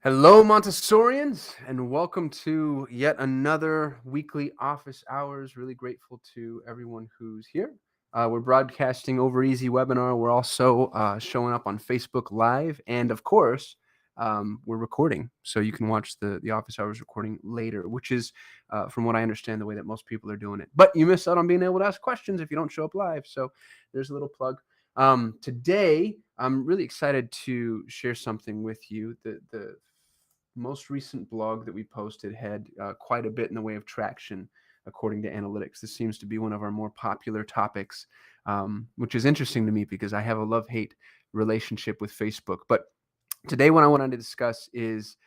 Hello, Montessorians, and welcome to yet another weekly office hours. Really grateful to everyone who's here. We're broadcasting over Easy Webinar. We're also showing up on Facebook Live, and of course, we're recording, so you can watch the office hours recording later, which is, from what I understand, the way that most people are doing it. But you miss out on being able to ask questions if you don't show up live. So there's a little plug. Today, I'm really excited to share something with you. The most recent blog that we posted had quite a bit in the way of traction, according to analytics. This seems to be one of our more popular topics, which is interesting to me because I have a love-hate relationship with Facebook. But today, what I wanted to discuss is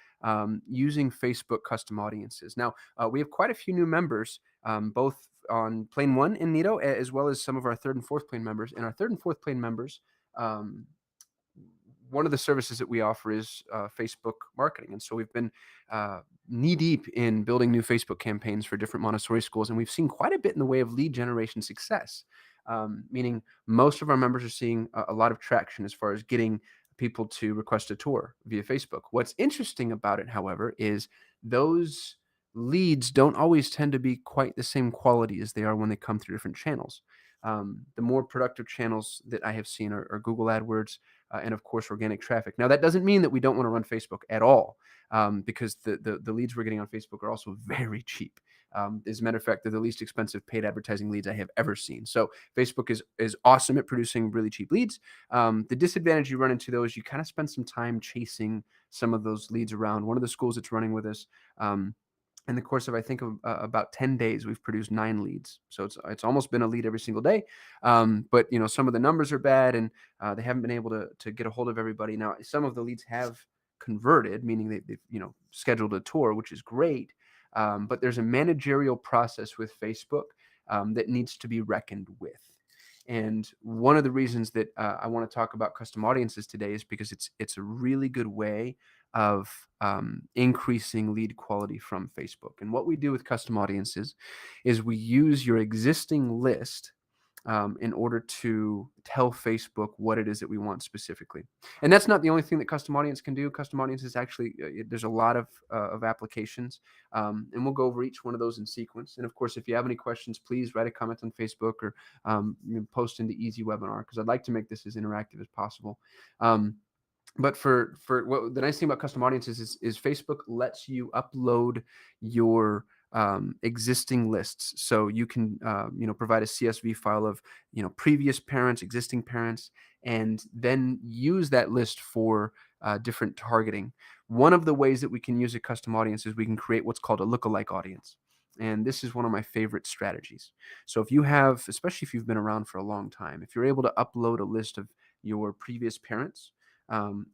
using Facebook custom audiences. Now, we have quite a few new members, both on Plane 1 in Nido, as well as some of our third and fourth plane members. And our third and fourth plane members, um, one of the services that we offer is Facebook marketing. And so we've been knee deep in building new Facebook campaigns for different Montessori schools. And we've seen quite a bit in the way of lead generation success, meaning most of our members are seeing a lot of traction as far as getting people to request a tour via Facebook. What's interesting about it, however, is those leads don't always tend to be quite the same quality as they are when they come through different channels. The more productive channels that I have seen are Google AdWords, and of course organic traffic. Now that doesn't mean that we don't want to run Facebook at all, because the leads we're getting on Facebook are also very cheap. As a matter of fact, they're the least expensive paid advertising leads I have ever seen. So Facebook is awesome at producing really cheap leads. The disadvantage you run into though is you kind of spend some time chasing some of those leads around. One of the schools that's running with us, in the course of I think of, about 10 days, we've produced 9 leads. So it's almost been a lead every single day. But some of the numbers are bad, and they haven't been able to get a hold of everybody. Now, some of the leads have converted, meaning they've scheduled a tour, which is great. But there's a managerial process with Facebook that needs to be reckoned with. And one of the reasons that I want to talk about custom audiences today is because it's a really good way of increasing lead quality from Facebook. And what we do with custom audiences is we use your existing list in order to tell Facebook what it is that we want specifically. And that's not the only thing that custom audience can do. Custom audiences actually, there's a lot of applications, and we'll go over each one of those in sequence. And of course, if you have any questions, please write a comment on Facebook or post into Easy Webinar, because I'd like to make this as interactive as possible. But for what the nice thing about custom audiences is Facebook lets you upload your existing lists, so you can provide a CSV file of previous parents, existing parents, and then use that list for different targeting. One of the ways that we can use a custom audience is we can create what's called a lookalike audience. And this is one of my favorite strategies. So if you have, especially if you've been around for a long time, if you're able to upload a list of your previous parents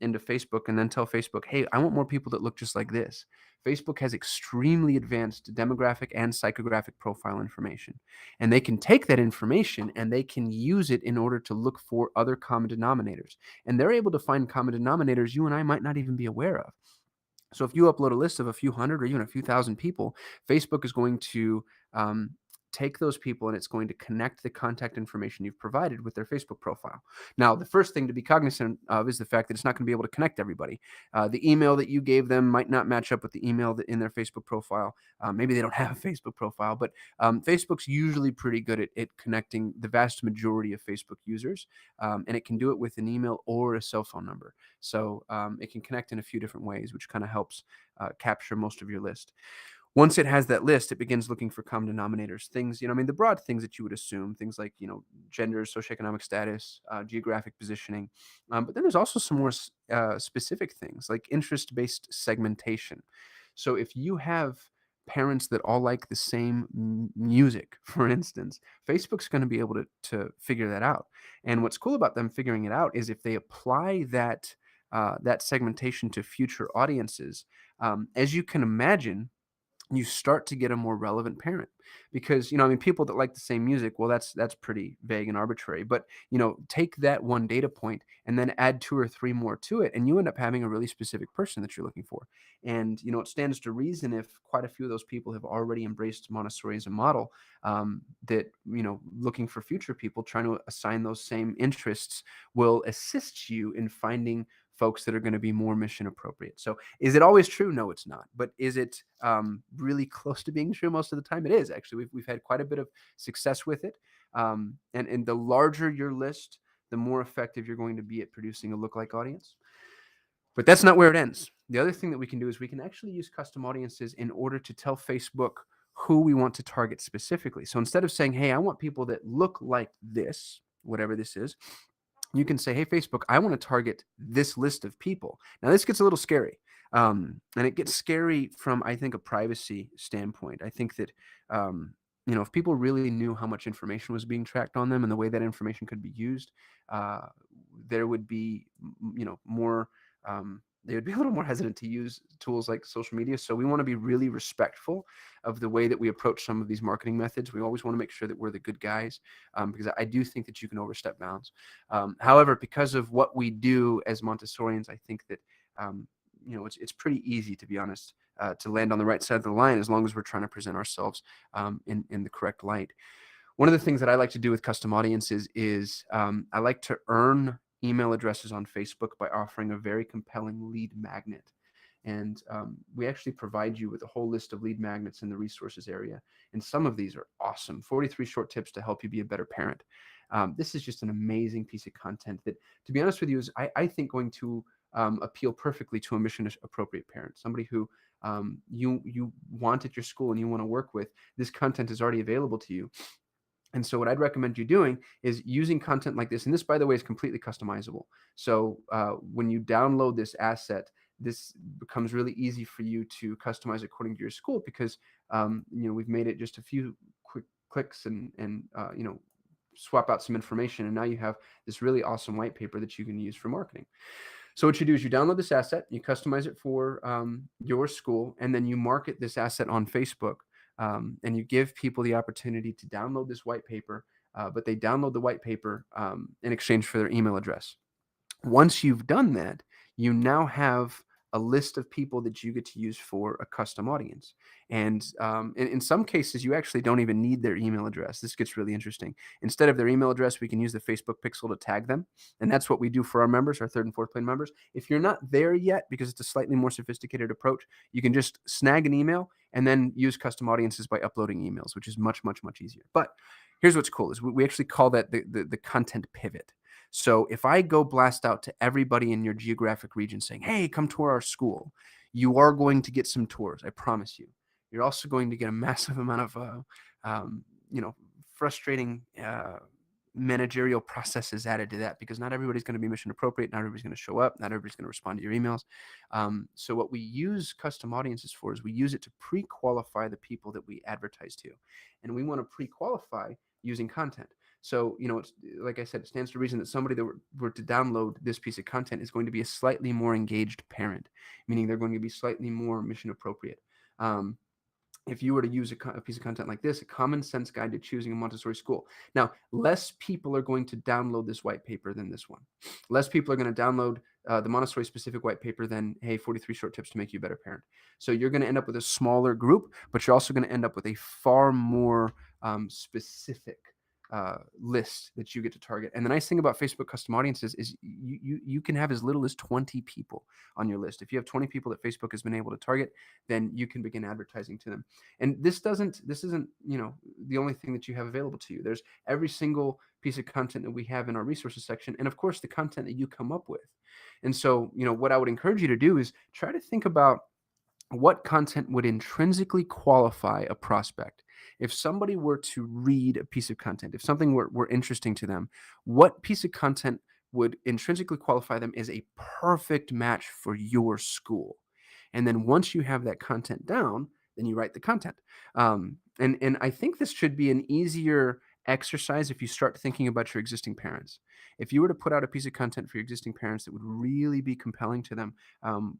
into Facebook and then tell Facebook, hey, I want more people that look just like this. Facebook has extremely advanced demographic and psychographic profile information. And they can take that information and they can use it in order to look for other common denominators. And they're able to find common denominators you and I might not even be aware of. So if you upload a list of a few hundred or even a few thousand people, Facebook is going to take those people and it's going to connect the contact information you've provided with their Facebook profile. Now, the first thing to be cognizant of is the fact that it's not going to be able to connect everybody. The email that you gave them might not match up with the email that in their Facebook profile. Maybe they don't have a Facebook profile, but Facebook's usually pretty good at connecting the vast majority of Facebook users, and it can do it with an email or a cell phone number. So it can connect in a few different ways, which kind of helps capture most of your list. Once it has that list, it begins looking for common denominators, things, the broad things that you would assume, things like, gender, socioeconomic status, geographic positioning. But then there's also some more specific things like interest-based segmentation. So if you have parents that all like the same music, for instance, Facebook's going to be able to figure that out. And what's cool about them figuring it out is if they apply that segmentation to future audiences, as you can imagine, you start to get a more relevant parent, because people that like the same music, well, that's pretty vague and arbitrary. But take that one data point and then add 2 or 3 more to it, and you end up having a really specific person that you're looking for. And it stands to reason, if quite a few of those people have already embraced Montessori as a model, that looking for future people, trying to assign those same interests will assist you in finding folks that are going to be more mission appropriate. So is it always true? No, it's not. But is it really close to being true most of the time? It is, actually. We've had quite a bit of success with it. And the larger your list, the more effective you're going to be at producing a lookalike audience. But that's not where it ends. The other thing that we can do is we can actually use custom audiences in order to tell Facebook who we want to target specifically. So instead of saying, hey, I want people that look like this, whatever this is, you can say, hey, Facebook, I want to target this list of people. Now, this gets a little scary. And it gets scary from, I think, a privacy standpoint. I think that, if people really knew how much information was being tracked on them and the way that information could be used, there would be, more, they would be a little more hesitant to use tools like social media. So we want to be really respectful of the way that we approach some of these marketing methods. We always want to make sure that we're the good guys, because I do think that you can overstep bounds. However, because of what we do as Montessorians, I think that, it's pretty easy, to be honest, to land on the right side of the line, as long as we're trying to present ourselves in the correct light. One of the things that I like to do with custom audiences is I like to earn email addresses on Facebook by offering a very compelling lead magnet. And we actually provide you with a whole list of lead magnets in the resources area. And some of these are awesome. 43 short tips to help you be a better parent. This is just an amazing piece of content that, to be honest with you, is I think going to appeal perfectly to a mission appropriate parent, somebody who you want at your school and you want to work with. This content is already available to you. And so what I'd recommend you doing is using content like this. And this, by the way, is completely customizable. So when you download this asset, this becomes really easy for you to customize according to your school, because we've made it just a few quick clicks and swap out some information. And now you have this really awesome white paper that you can use for marketing. So what you do is you download this asset, you customize it for your school, and then you market this asset on Facebook. And you give people the opportunity to download this white paper, but they download the white paper in exchange for their email address. Once you've done that, you now have a list of people that you get to use for a custom audience. And in some cases, you actually don't even need their email address. This gets really interesting. Instead of their email address, we can use the Facebook pixel to tag them. And that's what we do for our members, our 3rd and 4th plane members. If you're not there yet, because it's a slightly more sophisticated approach, you can just snag an email and then use custom audiences by uploading emails, which is much, much, much easier. But here's what's cool is we actually call that the content pivot. So if I go blast out to everybody in your geographic region saying, hey, come tour our school, you are going to get some tours, I promise you. You're also going to get a massive amount of, frustrating managerial processes added to that, because not everybody's going to be mission appropriate. Not everybody's going to show up. Not everybody's going to respond to your emails. So what we use custom audiences for is we use it to pre-qualify the people that we advertise to. And we want to pre-qualify using content. So, it's, like I said, it stands to reason that somebody that were to download this piece of content is going to be a slightly more engaged parent, meaning they're going to be slightly more mission appropriate. If you were to use a piece of content like this, a common sense guide to choosing a Montessori school. Now, less people are going to download this white paper than this one. Less people are going to download the Montessori specific white paper than, hey, 43 short tips to make you a better parent. So you're going to end up with a smaller group, but you're also going to end up with a far more specific list that you get to target. And the nice thing about Facebook custom audiences is you can have as little as 20 people on your list. If you have 20 people that Facebook has been able to target, then you can begin advertising to them. And this isn't the only thing that you have available to you. There's every single piece of content that we have in our resources section, and of course the content that you come up with. And so, what I would encourage you to do is try to think about what content would intrinsically qualify a prospect. If somebody were to read a piece of content, if something were interesting to them, what piece of content would intrinsically qualify them as a perfect match for your school? And then once you have that content down, then you write the content. And I think this should be an easier exercise if you start thinking about your existing parents. If you were to put out a piece of content for your existing parents that would really be compelling to them,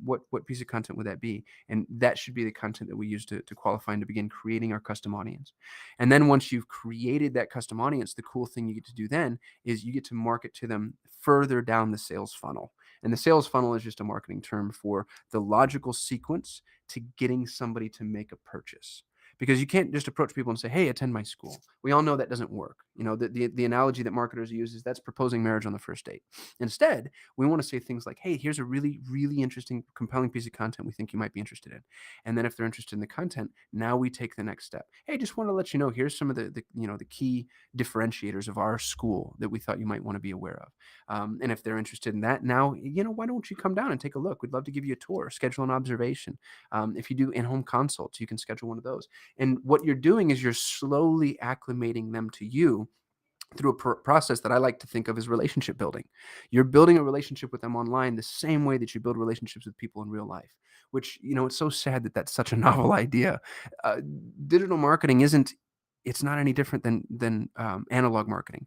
what piece of content would that be? And that should be the content that we use to qualify and to begin creating our custom audience. And then once you've created that custom audience, the cool thing you get to do then is you get to market to them further down the sales funnel. And the sales funnel is just a marketing term for the logical sequence to getting somebody to make a purchase. because you can't just approach people and say, hey, attend my school. We all know that doesn't work. The analogy that marketers use is that's proposing marriage on the first date. Instead, we want to say things like, hey, here's a really, really interesting, compelling piece of content we think you might be interested in. And then if they're interested in the content, now we take the next step. Hey, just want to let you know, here's some of the key differentiators of our school that we thought you might want to be aware of. And if they're interested in that, now, why don't you come down and take a look? We'd love to give you a tour, schedule an observation. If you do in-home consults, you can schedule one of those. And what you're doing is you're slowly acclimating them to you through a process that I like to think of as relationship building. You're building a relationship with them online the same way that you build relationships with people in real life, which, it's so sad that that's such a novel idea. Uh, Digital marketing it's not any different than analog marketing,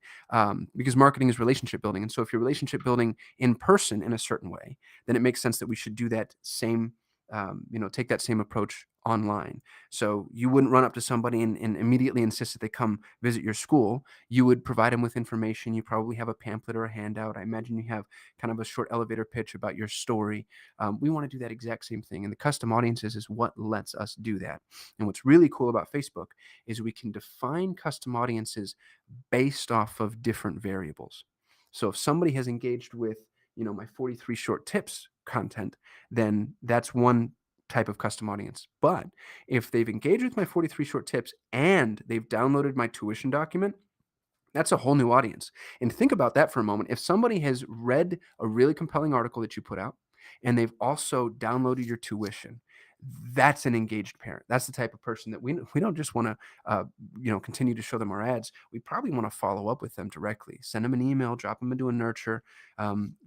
because marketing is relationship building. And so if you're relationship building in person in a certain way, then it makes sense that we should do that same, take that same approach online. So you wouldn't run up to somebody and immediately insist that they come visit your school. You would provide them with information. You probably have a pamphlet or a handout. I imagine you have kind of a short elevator pitch about your story. We want to do that exact same thing. And the custom audiences is what lets us do that. And what's really cool about Facebook is we can define custom audiences based off of different variables. So if somebody has engaged with, my 43 short tips content, then that's one type of custom audience. But if they've engaged with my 43 short tips and they've downloaded my tuition document, that's a whole new audience. And think about that for a moment. If somebody has read a really compelling article that you put out and they've also downloaded your tuition, that's an engaged parent. That's the type of person that we don't just want to continue to show them our ads. We probably want to follow up with them directly. Send them an email, drop them into a nurture,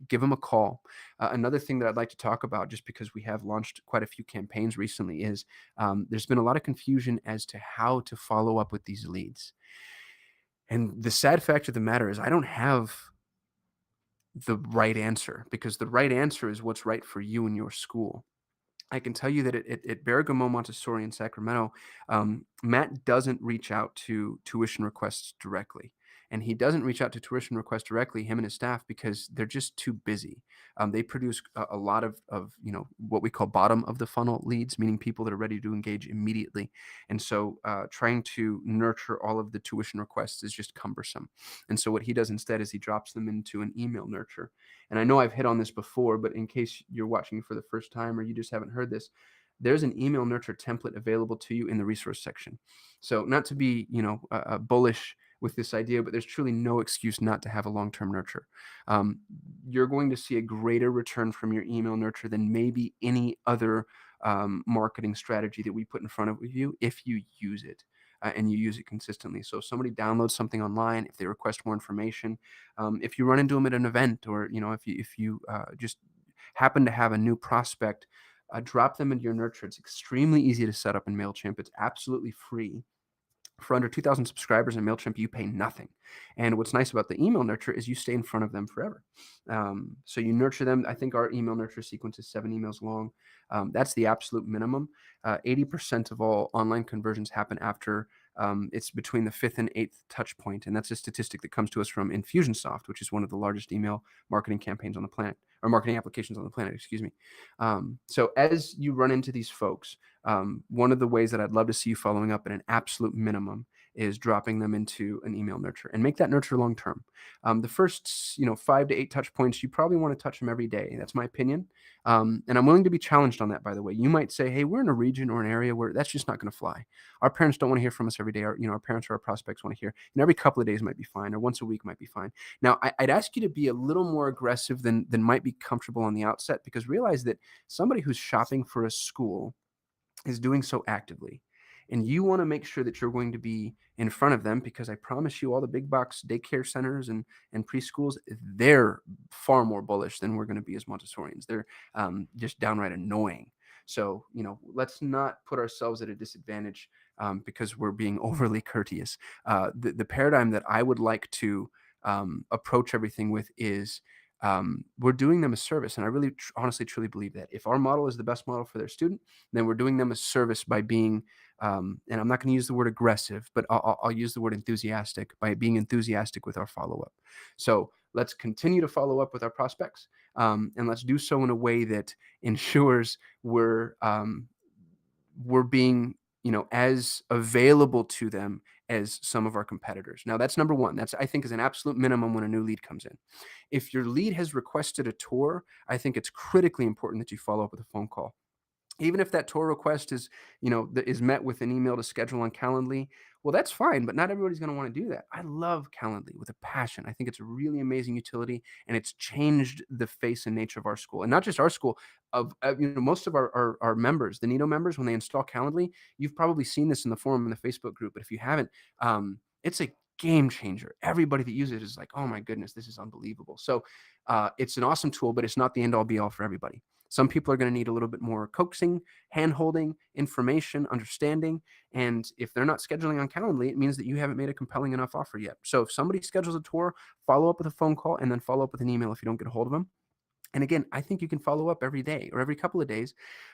give them a call. Another thing that I'd like to talk about, just because we have launched quite a few campaigns recently, is there's been a lot of confusion as to how to follow up with these leads. And the sad fact of the matter is I don't have the right answer, because the right answer is what's right for you and your school. I can tell you that at Bergamo Montessori in Sacramento, Matt doesn't reach out to tuition requests directly. And he doesn't reach out to tuition requests directly, him and his staff, because they're just too busy. They produce a lot of what we call bottom of the funnel leads, meaning people that are ready to engage immediately. And so trying to nurture all of the tuition requests is just cumbersome. And so what he does instead is he drops them into an email nurture. And I know I've hit on this before, but in case you're watching for the first time or you just haven't heard this, there's an email nurture template available to you in the resource section. So not to be, bullish with this idea, but there's truly no excuse not to have a long-term nurture. You're going to see a greater return from your email nurture than maybe any other marketing strategy that we put in front of you if you use it. And you use it consistently. So if somebody downloads something online, if they request more information, if you run into them at an event, or if you just happen to have a new prospect, drop them into your nurture. It's extremely easy to set up in MailChimp. It's absolutely free. For under 2,000 subscribers in MailChimp, you pay nothing. And what's nice about the email nurture is you stay in front of them forever. So you nurture them. I think our email nurture sequence is 7 emails long. That's the absolute minimum. 80% of all online conversions happen after it's between the 5th and 8th touch point. And that's a statistic that comes to us from Infusionsoft, which is one of the largest email marketing campaigns on the planet, or marketing applications on the planet, excuse me. So as you run into these folks, one of the ways that I'd love to see you following up at an absolute minimum is dropping them into an email nurture, and make that nurture long term. The first 5 to 8 touch points, you probably want to touch them every day. That's my opinion, and I'm willing to be challenged on that. By the way, you might say, hey, we're in a region or an area where that's just not going to fly. Our parents don't want to hear from us every day. Our parents or our prospects want to hear, and every couple of days might be fine, or once a week might be fine. Now, I'd ask you to be a little more aggressive than might be comfortable on the outset, because realize that somebody who's shopping for a school is doing so actively. And you want to make sure that you're going to be in front of them, because I promise you, all the big box daycare centers and preschools, they're far more bullish than we're going to be as Montessorians. They're just downright annoying. So, let's not put ourselves at a disadvantage because we're being overly courteous. The paradigm that I would like to approach everything with is, we're doing them a service. And I really, honestly, truly believe that if our model is the best model for their student, then we're doing them a service by being, and I'm not going to use the word aggressive, but I'll use the word enthusiastic, by being enthusiastic with our follow-up. So let's continue to follow up with our prospects, and let's do so in a way that ensures we're being, as available to them as some of our competitors. Now, that's number one. That's, I think, is an absolute minimum when a new lead comes in. If your lead has requested a tour, I think it's critically important that you follow up with a phone call. Even if that tour request is met with an email to schedule on Calendly, well, that's fine, but not everybody's going to want to do that. I love Calendly with a passion. I think it's a really amazing utility, and it's changed the face and nature of our school, and not just our school. Of most of our members, the Nido members, when they install Calendly, you've probably seen this in the forum in the Facebook group, but if you haven't, it's a game changer. Everybody that uses it is like, oh my goodness, this is unbelievable. So it's an awesome tool, but it's not the end all be all for everybody. Some people are going to need a little bit more coaxing, hand-holding, information, understanding. And if they're not scheduling on Calendly, it means that you haven't made a compelling enough offer yet. So if somebody schedules a tour, follow up with a phone call and then follow up with an email if you don't get a hold of them. And again, I think you can follow up every day or every couple of days.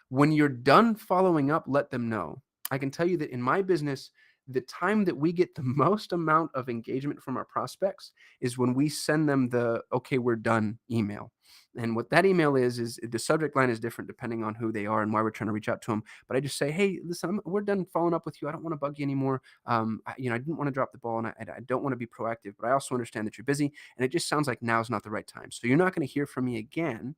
When you're done following up, let them know. I can tell you that in my business, the time that we get the most amount of engagement from our prospects is when we send them the "okay, we're done" email. And what that email is the subject line is different depending on who they are and why we're trying to reach out to them. But I just say, hey, listen, we're done following up with you. I don't want to bug you anymore. I didn't want to drop the ball, and I don't want to be proactive, but I also understand that you're busy, and it just sounds like now's not the right time. So you're not going to hear from me again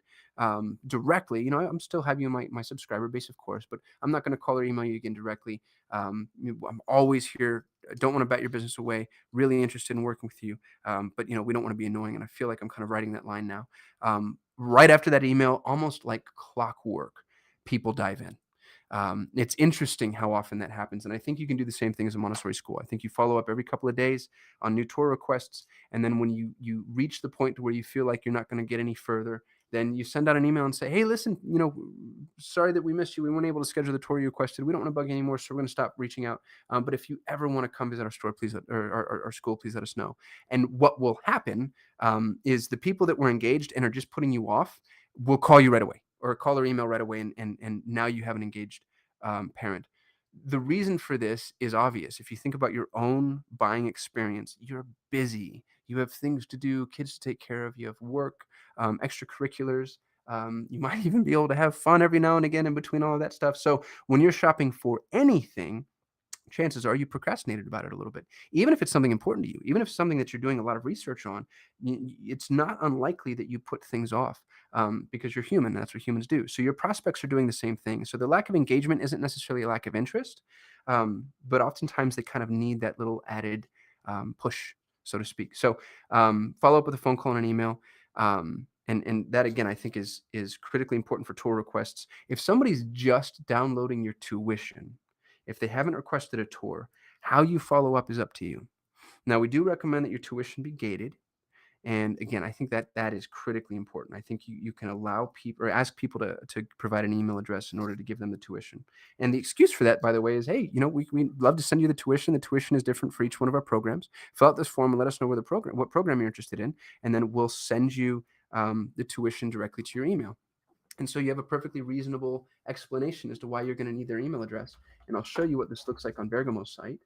directly. I'm still have you in my subscriber base, of course, but I'm not going to call or email you again directly. I'm always here. I don't want to bat your business away. Really interested in working with you. But we don't want to be annoying. And I feel like I'm kind of writing that line now. Right after that email, almost like clockwork, people dive in. It's interesting how often that happens. And I think you can do the same thing as a Montessori school. I think you follow up every couple of days on new tour requests. And then when you reach the point to where you feel like you're not going to get any further, then you send out an email and say, hey, listen, sorry that we missed you. We weren't able to schedule the tour you requested. We don't want to bug you anymore, so we're going to stop reaching out. But if you ever want to come visit our store, please, or our school, please let us know. And what will happen is the people that were engaged and are just putting you off will call you right away or call or email right away. And now you have an engaged parent. The reason for this is obvious. If you think about your own buying experience, you're busy. You have things to do, kids to take care of. You have work, extracurriculars. You might even be able to have fun every now and again in between all of that stuff. So when you're shopping for anything, chances are you procrastinated about it a little bit. Even if it's something important to you, even if it's something that you're doing a lot of research on, it's not unlikely that you put things off because you're human. That's what humans do. So your prospects are doing the same thing. So the lack of engagement isn't necessarily a lack of interest, but oftentimes they kind of need that little added push, so to speak. So follow up with a phone call and an email. And that, again, I think is critically important for tour requests. If somebody's just downloading your tuition, if they haven't requested a tour, how you follow up is up to you. Now, we do recommend that your tuition be gated. And again, I think that is critically important. I think you can allow people or ask people to provide an email address in order to give them the tuition. And the excuse for that, by the way, is, hey, we'd love to send you the tuition. The tuition is different for each one of our programs. Fill out this form and let us know what program you're interested in, and then we'll send you the tuition directly to your email. And so you have a perfectly reasonable explanation as to why you're going to need their email address. And I'll show you what this looks like on Bergamo's site.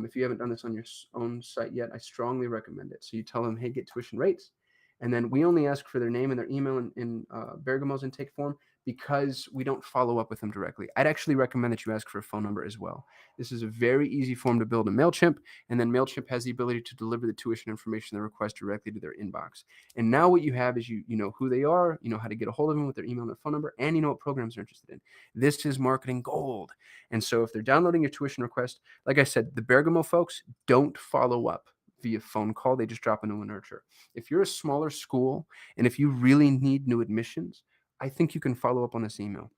If you haven't done this on your own site yet, I strongly recommend it. So you tell them, hey, get tuition rates. And then we only ask for their name and their email in Bergamo's intake form because we don't follow up with them directly. I'd actually recommend that you ask for a phone number as well. This is a very easy form to build in MailChimp, and then MailChimp has the ability to deliver the tuition information they request directly to their inbox. And now what you have is you know who they are, you know how to get a hold of them with their email and their phone number, and you know what programs they're interested in. This is marketing gold. And so if they're downloading your tuition request, like I said, the Bergamo folks don't follow up via phone call. They just drop into a nurture. If you're a smaller school and if you really need new admissions, I think you can follow up on this email.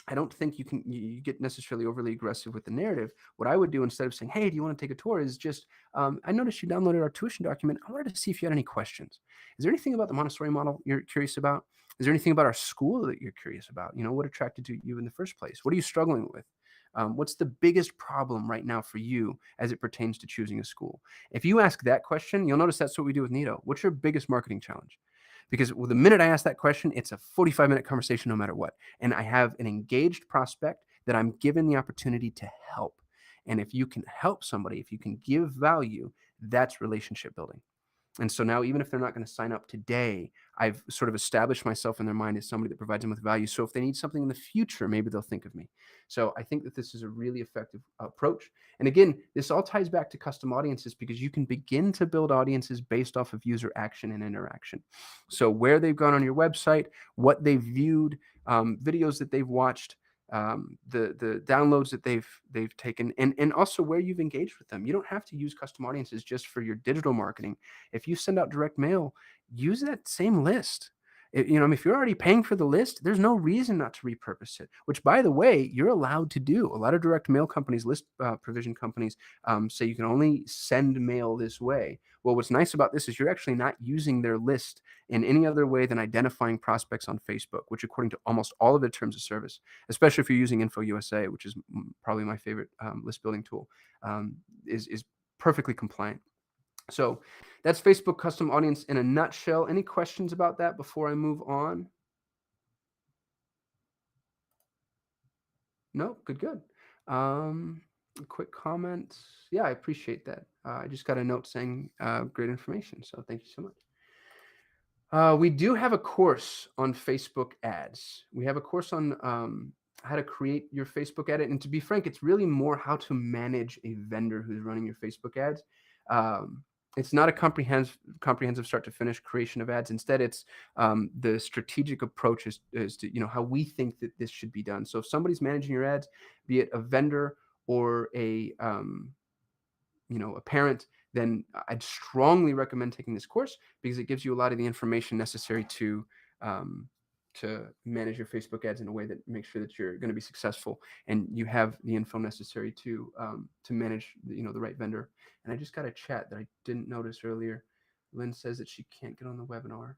I don't think you get necessarily overly aggressive with the narrative. What I would do instead of saying, hey, do you want to take a tour, is just, I noticed you downloaded our tuition document. I wanted to see if you had any questions. Is there anything about the Montessori model you're curious about? Is there anything about our school that you're curious about? What attracted you in the first place? What are you struggling with? What's the biggest problem right now for you as it pertains to choosing a school? If you ask that question, you'll notice that's what we do with Nido. What's your biggest marketing challenge? Because the minute I ask that question, it's a 45-minute conversation no matter what. And I have an engaged prospect that I'm given the opportunity to help. And if you can help somebody, if you can give value, that's relationship building. And so now, even if they're not going to sign up today, I've sort of established myself in their mind as somebody that provides them with value. So if they need something in the future, maybe they'll think of me. So I think that this is a really effective approach. And again, this all ties back to custom audiences, because you can begin to build audiences based off of user action and interaction. So where they've gone on your website, what they've viewed, videos that they've watched, the downloads that they've taken, and also where you've engaged with them. You don't have to use custom audiences just for your digital marketing. If you send out direct mail, use that same list. If you're already paying for the list, there's no reason not to repurpose it, which, by the way, you're allowed to do. A lot of direct mail companies, list provision companies, say you can only send mail this way. Well, what's nice about this is you're actually not using their list in any other way than identifying prospects on Facebook, which, according to almost all of the terms of service, especially if you're using Info USA, which is probably my favorite list building tool, is perfectly compliant. So that's Facebook custom audience in a nutshell. Any questions about that before I move on? No, good. A quick comment. Yeah, I appreciate that. I just got a note saying great information. So thank you so much. We do have a course on Facebook ads. We have a course on how to create your Facebook ad. And to be frank, it's really more how to manage a vendor who's running your Facebook ads. It's not a comprehensive start to finish creation of ads. Instead, it's the strategic approach is to how we think that this should be done. So if somebody's managing your ads, be it a vendor or a parent, then I'd strongly recommend taking this course, because it gives you a lot of the information necessary to manage your Facebook ads in a way that makes sure that you're going to be successful and you have the info necessary to manage the right vendor. And I just got a chat that I didn't notice earlier. Lynn says that she can't get on the webinar.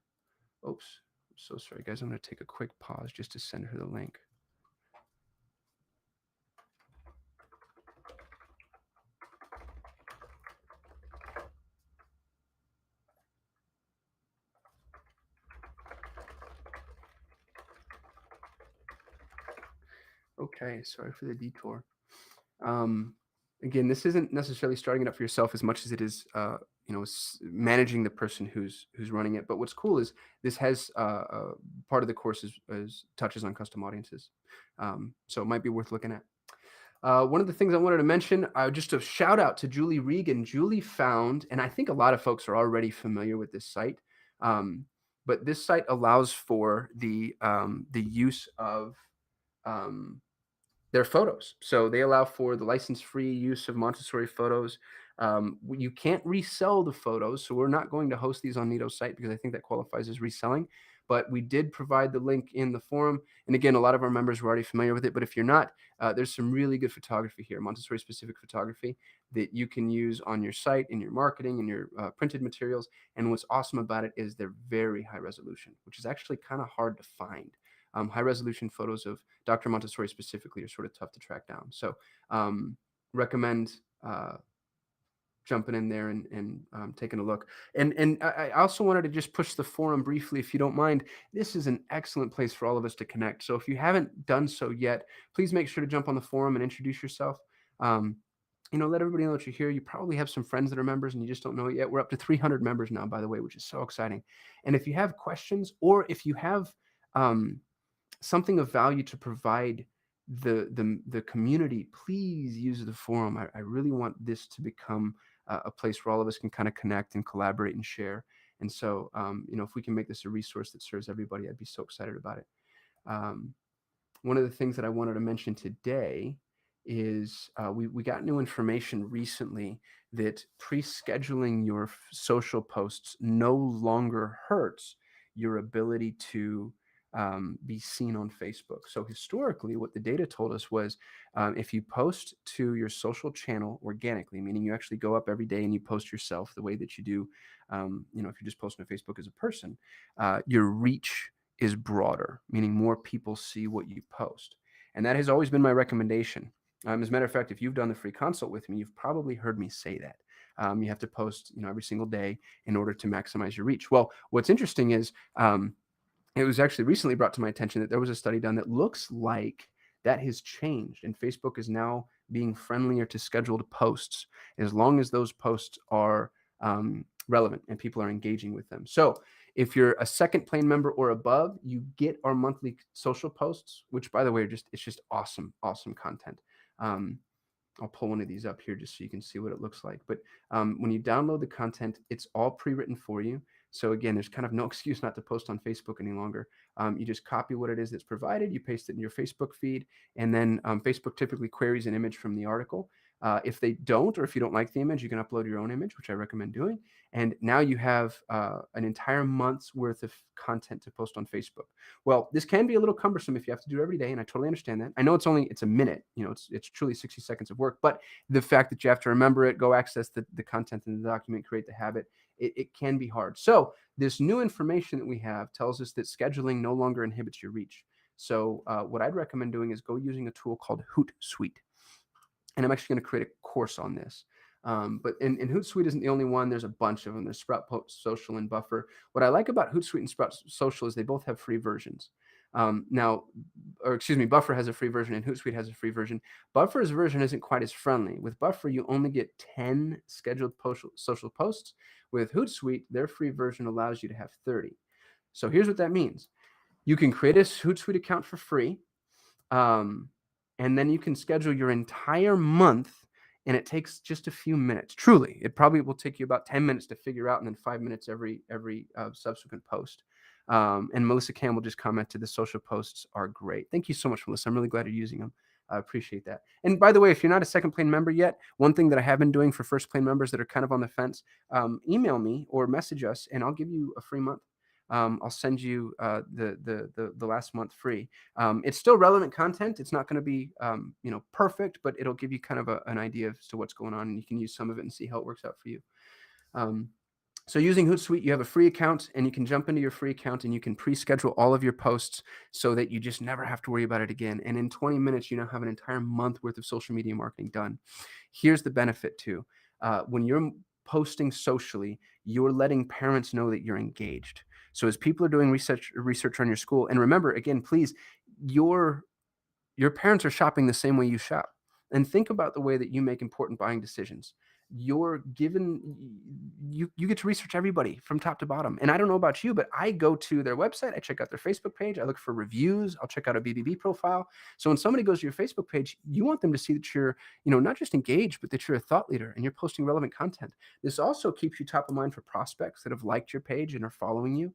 Oops, I'm so sorry, guys. I'm going to take a quick pause just to send her the link. Okay, sorry for the detour. Again, this isn't necessarily starting it up for yourself as much as it is, managing the person who's running it. But what's cool is this has part of the course is touches on custom audiences, so it might be worth looking at. One of the things I wanted to mention, just a shout out to Julie Regan. Julie found, and I think a lot of folks are already familiar with this site, but this site allows for the use of their photos. So they allow for the license-free use of Montessori photos. You can't resell the photos, so we're not going to host these on Nido's site because I think that qualifies as reselling. But we did provide the link in the forum. And again, a lot of our members were already familiar with it. But if you're not, there's some really good photography here, Montessori-specific photography that you can use on your site, in your marketing, in your printed materials. And what's awesome about it is they're very high resolution, which is actually kind of hard to find. High resolution photos of Dr. Montessori specifically are sort of tough to track down. So recommend jumping in there and taking a look. And I also wanted to just push the forum briefly, if you don't mind. This is an excellent place for all of us to connect. So if you haven't done so yet, please make sure to jump on the forum and introduce yourself. Let everybody know that you're here. You probably have some friends that are members and you just don't know it yet. We're up to 300 members now, by the way, which is so exciting. And if you have questions, or if you have something of value to provide the community, please use the forum. I really want this to become a place where all of us can kind of connect and collaborate and share. And so, if we can make this a resource that serves everybody, I'd be so excited about it. One of the things that I wanted to mention today is we got new information recently that pre-scheduling your social posts no longer hurts your ability to be seen on Facebook. So historically, what the data told us was if you post to your social channel organically, meaning you actually go up every day and you post yourself the way that you do, if you're just posting to Facebook as a person, your reach is broader, meaning more people see what you post. And that has always been my recommendation. As a matter of fact, if you've done the free consult with me, you've probably heard me say that. You have to post, every single day in order to maximize your reach. Well, what's interesting is it was actually recently brought to my attention that there was a study done that looks like that has changed, and Facebook is now being friendlier to scheduled posts as long as those posts are relevant and people are engaging with them. So if you're a second plane member or above, you get our monthly social posts, which by the way, it's just awesome, awesome content. I'll pull one of these up here just so you can see what it looks like. But when you download the content, it's all pre-written for you. So again, there's kind of no excuse not to post on Facebook any longer. You just copy what it is that's provided, you paste it in your Facebook feed, and then Facebook typically queries an image from the article. If they don't, or if you don't like the image, you can upload your own image, which I recommend doing. And now you have an entire month's worth of content to post on Facebook. Well, this can be a little cumbersome if you have to do it every day, and I totally understand that. I know it's a minute, it's truly 60 seconds of work, but the fact that you have to remember it, go access the content in the document, create the habit, it can be hard. So this new information that we have tells us that scheduling no longer inhibits your reach. So what I'd recommend doing is go using a tool called HootSuite. And I'm actually going to create a course on this. But HootSuite isn't the only one. There's a bunch of them. There's Sprout Social and Buffer. What I like about HootSuite and Sprout Social is they both have free versions. Buffer has a free version and HootSuite has a free version. Buffer's version isn't quite as friendly. With Buffer, you only get 10 scheduled social posts. With HootSuite, their free version allows you to have 30. So here's what that means. You can create a HootSuite account for free. And then you can schedule your entire month, and it takes just a few minutes. Truly, it probably will take you about 10 minutes to figure out, and then 5 minutes every subsequent post. And Melissa Campbell just commented, the social posts are great. Thank you so much, Melissa. I'm really glad you're using them. I appreciate that. And by the way, if you're not a second plane member yet, one thing that I have been doing for first plane members that are kind of on the fence, email me or message us, and I'll give you a free month. I'll send you the last month free. It's still relevant content. It's not going to be perfect, but it'll give you kind of an idea as to what's going on, and you can use some of it and see how it works out for you. So using HootSuite, you have a free account, and you can jump into your free account and you can pre-schedule all of your posts so that you just never have to worry about it again. And in 20 minutes, you now have an entire month worth of social media marketing done. Here's the benefit too. When you're posting socially, you're letting parents know that you're engaged. So as people are doing research on your school, and remember, again, please, your parents are shopping the same way you shop. And think about the way that you make important buying decisions. You get to research everybody from top to bottom. And I don't know about you, but I go to their website, I check out their Facebook page, I look for reviews, I'll check out a BBB profile. So when somebody goes to your Facebook page, you want them to see that you're, not just engaged, but that you're a thought leader and you're posting relevant content. This also keeps you top of mind for prospects that have liked your page and are following you.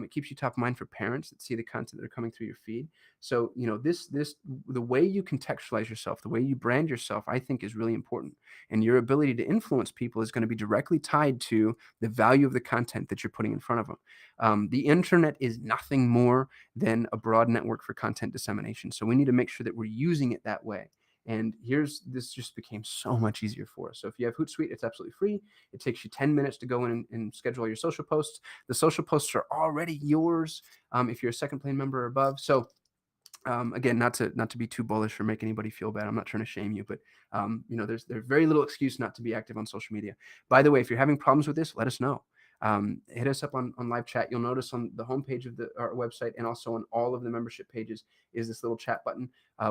It keeps you top of mind for parents that see the content that are coming through your feed. So, the way you contextualize yourself, the way you brand yourself, I think is really important. And your ability to influence people is going to be directly tied to the value of the content that you're putting in front of them. The internet is nothing more than a broad network for content dissemination. So we need to make sure that we're using it that way. And this just became so much easier for us. So if you have Hootsuite, it's absolutely free. It takes you 10 minutes to go in and schedule all your social posts. The social posts are already yours if you're a second plane member or above. So again, not to be too bullish or make anybody feel bad. I'm not trying to shame you, but there's very little excuse not to be active on social media. By the way, if you're having problems with this, let us know. Hit us up on live chat. You'll notice on the homepage of our website and also on all of the membership pages is this little chat button.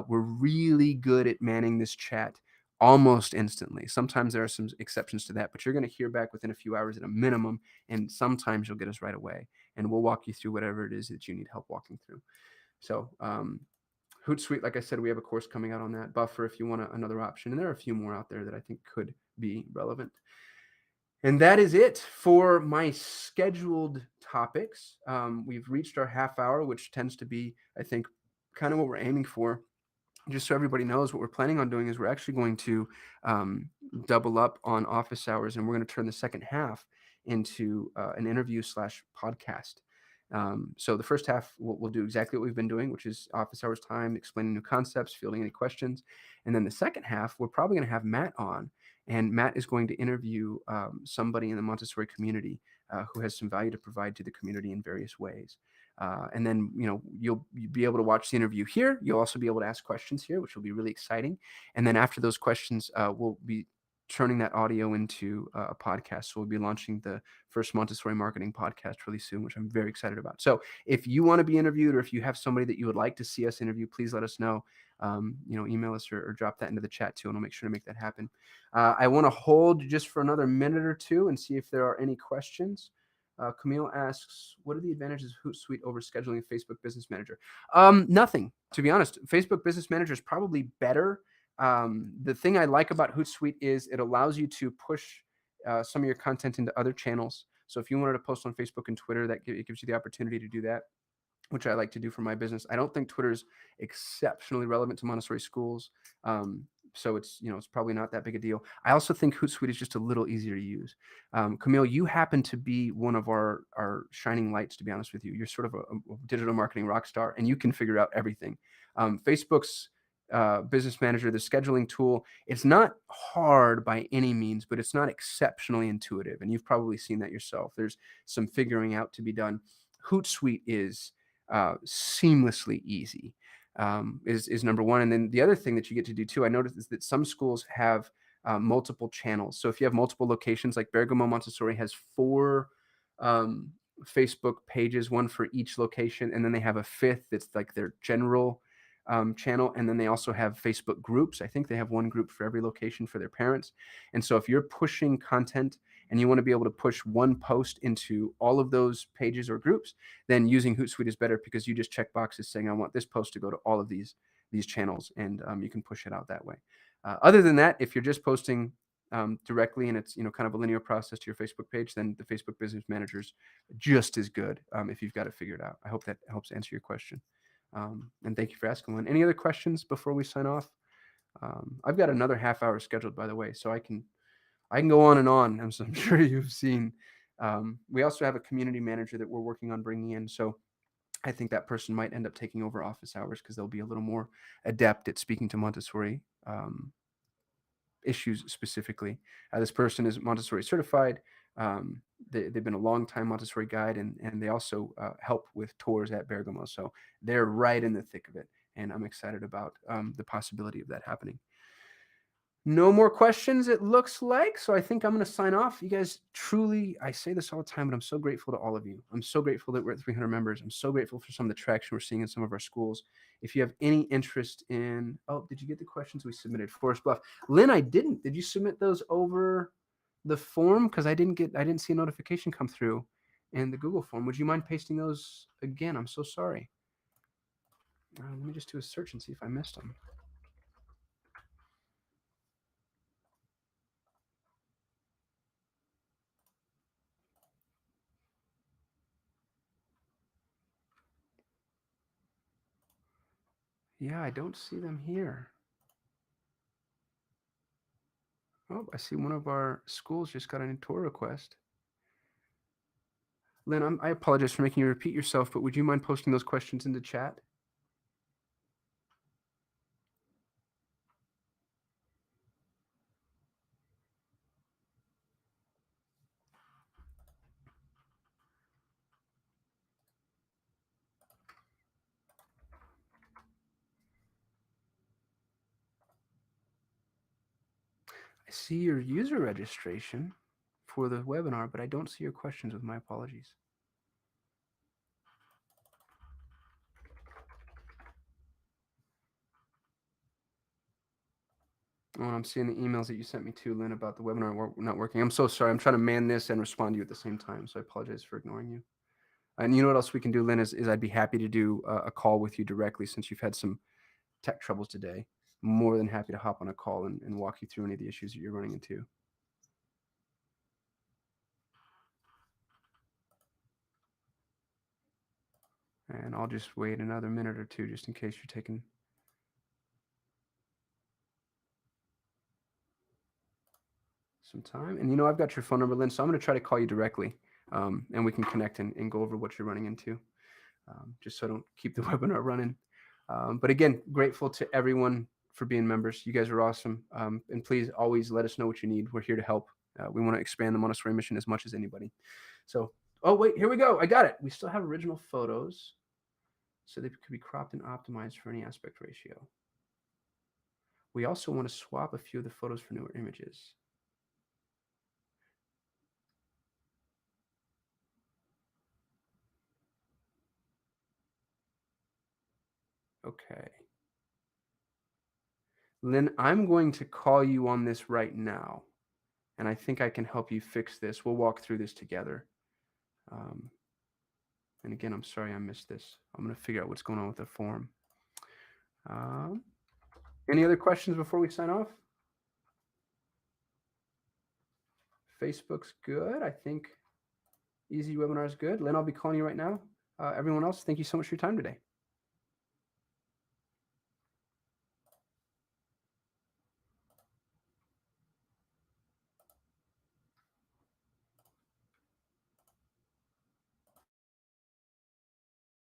We're really good at manning this chat almost instantly. Sometimes there are some exceptions to that, but you're going to hear back within a few hours at a minimum, and sometimes you'll get us right away, and we'll walk you through whatever it is that you need help walking through. So Hootsuite, like I said, we have a course coming out on that. Buffer, if you want another option. And there are a few more out there that I think could be relevant. And that is it for my scheduled topics. We've reached our half hour, which tends to be, I think, kind of what we're aiming for. Just so everybody knows, what we're planning on doing is we're actually going to double up on office hours, and we're going to turn the second half into an interview / podcast. So the first half, we'll do exactly what we've been doing, which is office hours time, explaining new concepts, fielding any questions. And then the second half, we're probably going to have Matt on, and Matt is going to interview somebody in the Montessori community who has some value to provide to the community in various ways. And then, you'll be able to watch the interview here. You'll also be able to ask questions here, which will be really exciting. And then after those questions, we'll be turning that audio into a podcast. So we'll be launching the first Montessori marketing podcast really soon, which I'm very excited about. So if you want to be interviewed, or if you have somebody that you would like to see us interview, please let us know. Email us or drop that into the chat too, and I'll make sure to make that happen. I want to hold just for another minute or two and see if there are any questions. Camille asks, what are the advantages of HootSuite over scheduling a Facebook Business Manager? Nothing, to be honest. Facebook Business Manager is probably better. The thing I like about HootSuite is it allows you to push some of your content into other channels. So if you wanted to post on Facebook and Twitter, it gives you the opportunity to do that, which I like to do for my business. I don't think Twitter is exceptionally relevant to Montessori schools. So it's probably not that big a deal. I also think Hootsuite is just a little easier to use. Camille, you happen to be one of our shining lights, to be honest with you. You're sort of a digital marketing rock star, and you can figure out everything. Facebook's business manager, the scheduling tool, it's not hard by any means, but it's not exceptionally intuitive. And you've probably seen that yourself. There's some figuring out to be done. Hootsuite is seamlessly easy, is number one. And then the other thing that you get to do too, I noticed, is that some schools have multiple channels. So if you have multiple locations, like Bergamo Montessori has 4 Facebook pages, one for each location, and then they have a 5th that's like their general channel, and then they also have Facebook groups. I think they have one group for every location for their parents. And so if you're pushing content and you want to be able to push one post into all of those pages or groups, then using Hootsuite is better, because you just check boxes saying, I want this post to go to all of these channels, and you can push it out that way. Other than that, if you're just posting directly and it's kind of a linear process to your Facebook page, then the Facebook Business Manager is just as good, if you've got it figured out. I hope that helps answer your question. And thank you for asking one. Any other questions before we sign off? I've got another half hour scheduled, by the way, so I can go on and on, as I'm sure you've seen. We also have a community manager that we're working on bringing in, so I think that person might end up taking over office hours, because they'll be a little more adept at speaking to Montessori issues specifically. This person is Montessori certified. They've been a long time Montessori guide, and they also help with tours at Bergamo. So they're right in the thick of it, and I'm excited about the possibility of that happening. No more questions, it looks like. So I think I'm going to sign off. You guys, truly, I say this all the time, but I'm so grateful to all of you. I'm so grateful that we're at 300 members. I'm so grateful for some of the traction we're seeing in some of our schools. If you have any interest in, did you get the questions we submitted? Forest Bluff. Lynn, I didn't. Did you submit those over the form? Because I didn't see a notification come through in the Google form. Would you mind pasting those again? I'm so sorry. Let me just do a search and see if I missed them. Yeah, I don't see them here. Oh, I see one of our schools just got a new tour request. Lynn, I apologize for making you repeat yourself, but would you mind posting those questions into chat? I see your user registration for the webinar, but I don't see your questions, with my apologies. Oh, and I'm seeing the emails that you sent me too, Lynn, about the webinar not working. I'm so sorry. I'm trying to man this and respond to you at the same time, so I apologize for ignoring you. And you know what else we can do, Lynn, is I'd be happy to do a call with you directly, since you've had some tech troubles today. I'm more than happy to hop on a call and walk you through any of the issues that you're running into. And I'll just wait another minute or two, just in case you're taking some time. And I've got your phone number, Lynn, so I'm going to try to call you directly, and we can connect and go over what you're running into, just so I don't keep the webinar running. But again, grateful to everyone for being members. You guys are awesome. And please always let us know what you need. We're here to help. We want to expand the Montessori mission as much as anybody. So, wait, here we go. I got it. We still have original photos, so they could be cropped and optimized for any aspect ratio. We also want to swap a few of the photos for newer images. Okay. Lynn, I'm going to call you on this right now, and I think I can help you fix this. We'll walk through this together. And again, I'm sorry I missed this. I'm going to figure out what's going on with the form. Any other questions before we sign off? Facebook's good. I think Easy Webinar is good. Lynn, I'll be calling you right now. Everyone else, thank you so much for your time today.